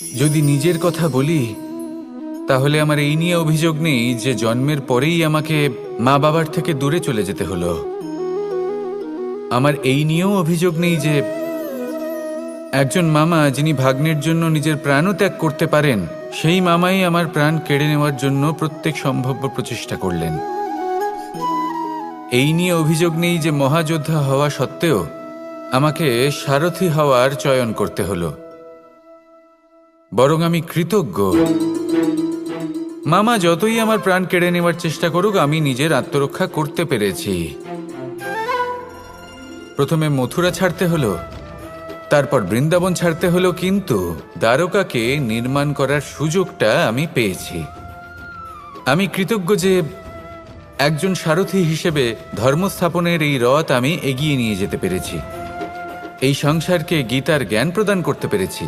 যদি নিজের কথা বলি তাহলে আমার এই নিয়ে অভিযোগ নেই যে জন্মের পরেই আমাকে মা বাবার থেকে দূরে চলে যেতে হলো। আমার এই নিয়েও অভিযোগ নেই যে একজন মামা যিনি ভাগ্নের জন্য নিজের প্রাণও ত্যাগ করতে পারেন, সেই মামাই আমার প্রাণ কেড়ে নেওয়ার জন্য প্রত্যেক সম্ভাব্য প্রচেষ্টা করলেন। এই নিয়ে অভিযোগ নেই যে মহাযোদ্ধা হওয়া সত্ত্বেও আমাকে সারথি হওয়ার চয়ন করতে হলো। বরং আমি কৃতজ্ঞ। মামা যতই আমার প্রাণ কেড়ে নেওয়ার চেষ্টা করুক, আমি নিজের আত্মরক্ষা করতে পেরেছি। প্রথমে মথুরা ছাড়তে হলো, তারপর বৃন্দাবন ছাড়তে হলো, কিন্তু দ্বারকাকে নির্মাণ করার সুযোগটা আমি পেয়েছি। আমি কৃতজ্ঞ যে একজন সারথি হিসেবে ধর্মস্থাপনের এই রথ আমি এগিয়ে নিয়ে যেতে পেরেছি, এই সংসারকে গীতার জ্ঞান প্রদান করতে পেরেছি।